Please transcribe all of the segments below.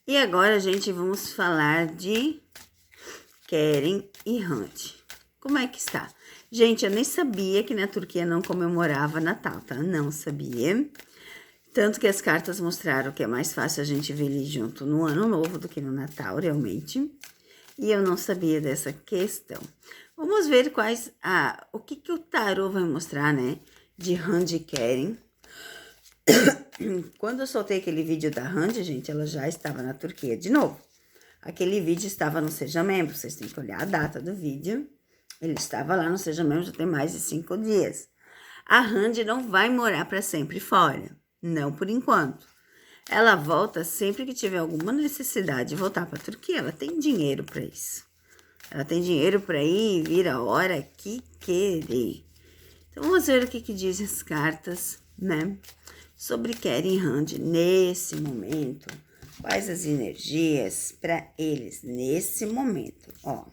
E agora, gente, vamos falar de Keren e Rand. Como é que está? Gente, eu nem sabia que na Turquia não comemorava Natal, tá? Não sabia. Tanto que as cartas mostraram que é mais fácil a gente ver ele junto no Ano Novo do que no Natal, realmente. E eu não sabia dessa questão. Vamos ver o que o tarô vai mostrar, né? De Rand e Keren. Quando eu soltei aquele vídeo da Rand, gente, ela já estava na Turquia de novo. Aquele vídeo estava no Seja Membro, vocês têm que olhar a data do vídeo. Ele estava lá no Seja Membro já tem mais de 5 dias. A Rand não vai morar para sempre fora, não por enquanto. Ela volta sempre que tiver alguma necessidade de voltar para a Turquia. Ela tem dinheiro para isso. Ela tem dinheiro para ir e vir a hora que querer. Então, vamos ver o que dizem as cartas, né? Sobre Keren e Rand nesse momento. Quais as energias para eles nesse momento? Ó,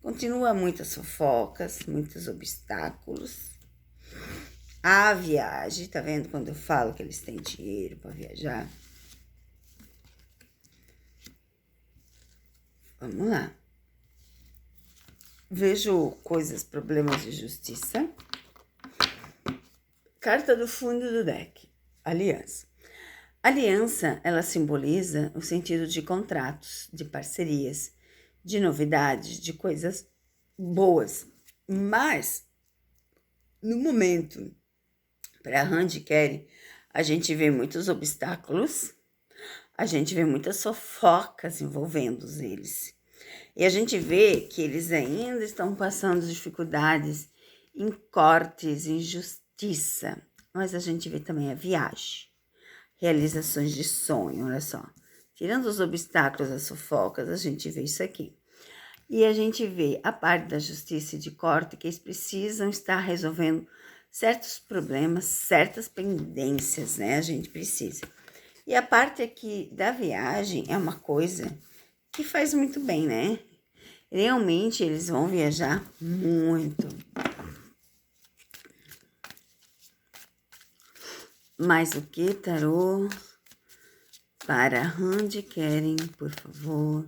continua muitas fofocas, muitos obstáculos. A viagem, tá vendo quando eu falo que eles têm dinheiro para viajar? Vamos lá. Vejo coisas, problemas de justiça. Carta do fundo do deck. Aliança. Aliança, ela simboliza o sentido de contratos, de parcerias, de novidades, de coisas boas. Mas, no momento, para Rand e Keren, a gente vê muitos obstáculos, a gente vê muitas fofocas envolvendo eles. E a gente vê que eles ainda estão passando dificuldades em cortes, em justiça. Mas a gente vê também a viagem, realizações de sonho, olha só. Tirando os obstáculos, as fofocas, a gente vê isso aqui. E a gente vê a parte da justiça e de corte que eles precisam estar resolvendo certos problemas, certas pendências, né? A gente precisa. E a parte aqui da viagem é uma coisa que faz muito bem, né? Realmente eles vão viajar muito. Mas o que, tarô? Para Rand e Keren, por favor,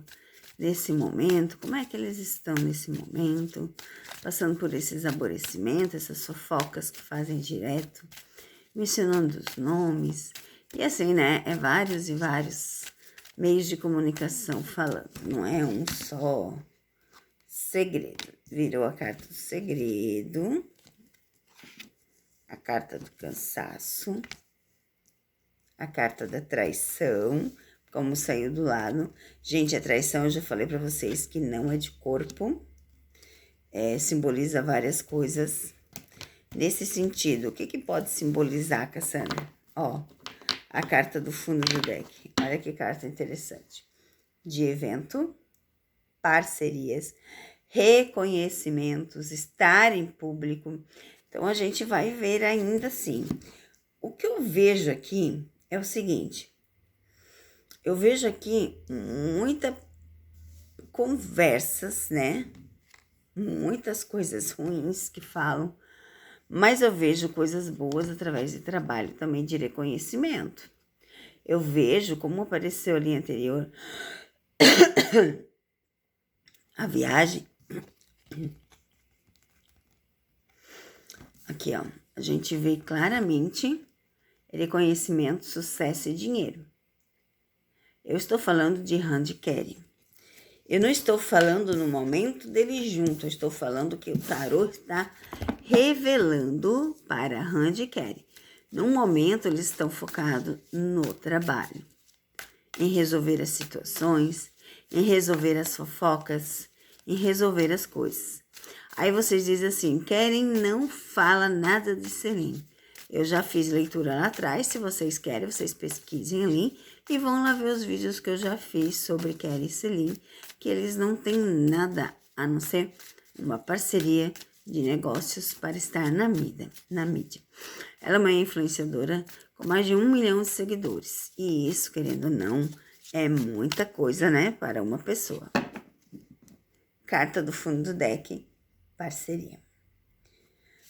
nesse momento, como é que eles estão nesse momento? Passando por esses aborrecimentos, essas fofocas que fazem direto, mencionando os nomes. E assim, né? É vários e vários meios de comunicação falando, não é um só. Segredo. Virou a carta do segredo, a carta do cansaço, a carta da traição, como saiu do lado. Gente, a traição eu já falei para vocês que não é de corpo, simboliza várias coisas. Nesse sentido, o que pode simbolizar, Cassandra? Ó, a carta do fundo do deck. Olha que carta interessante. De evento, parcerias, reconhecimentos, estar em público. Então, a gente vai ver ainda assim. O que eu vejo aqui é o seguinte. Eu vejo aqui muitas conversas, né? Muitas coisas ruins que falam, mas eu vejo coisas boas através de trabalho também de reconhecimento. Eu vejo, como apareceu ali anterior, a viagem. Aqui, ó, a gente vê claramente reconhecimento, sucesso e dinheiro. Eu estou falando de Rand e Keren. Eu não estou falando no momento deles juntos, eu estou falando que o tarô está revelando para Rand e Keren. No momento, eles estão focados no trabalho, em resolver as situações, em resolver as fofocas, em resolver as coisas. Aí vocês dizem assim, Keren não fala nada de Celine. Eu já fiz leitura lá atrás, se vocês querem, vocês pesquisem ali e vão lá ver os vídeos que eu já fiz sobre Keren e Celine, que eles não têm nada a não ser uma parceria de negócios para estar na mídia. Ela é uma influenciadora com mais de 1 milhão de seguidores. E isso, querendo ou não, é muita coisa, né, para uma pessoa. Carta do fundo do deck, parceria.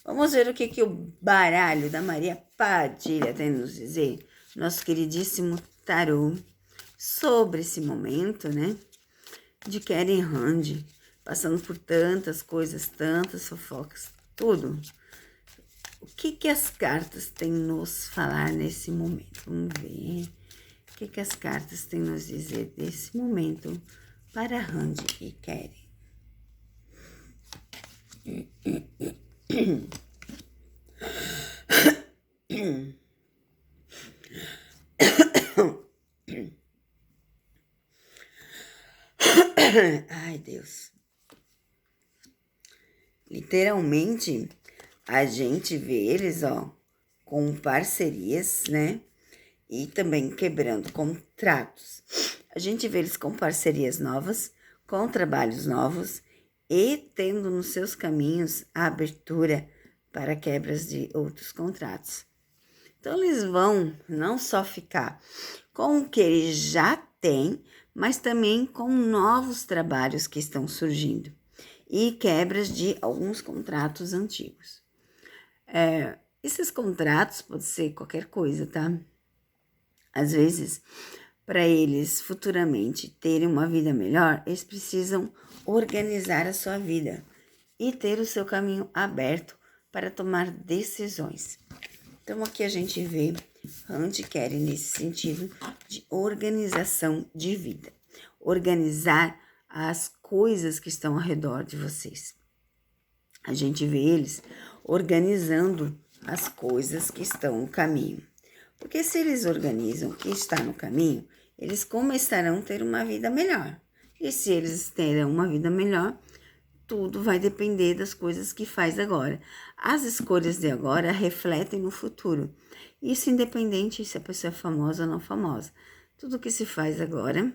Vamos ver o que o baralho da Maria Padilha tem a nos dizer. Nosso queridíssimo tarô. sobre esse momento, né, de Keren Hand, passando por tantas coisas, tantas fofocas, tudo. O que as cartas têm nos falar nesse momento? Vamos ver. O que as cartas têm nos dizer desse momento para Hand e Keren? Ai, Deus. Literalmente, a gente vê eles, ó, com parcerias, né? E também quebrando contratos. A gente vê eles com parcerias novas, com trabalhos novos e tendo nos seus caminhos a abertura para quebras de outros contratos. Então, eles vão não só ficar com o que eles já têm, mas também com novos trabalhos que estão surgindo e quebras de alguns contratos antigos. Esses contratos podem ser qualquer coisa, tá? Às vezes, para eles futuramente terem uma vida melhor, eles precisam organizar a sua vida e ter o seu caminho aberto para tomar decisões. Então, aqui a gente vê Hand e Keren nesse sentido de organização de vida. Organizar as coisas que estão ao redor de vocês. A gente vê eles organizando as coisas que estão no caminho. Porque se eles organizam o que está no caminho, eles começarão a ter uma vida melhor. E se eles terão uma vida melhor, tudo vai depender das coisas que faz agora. As escolhas de agora refletem no futuro. Isso independente se a pessoa é famosa ou não famosa. Tudo que se faz agora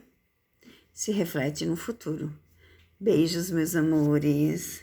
se reflete no futuro. Beijos, meus amores.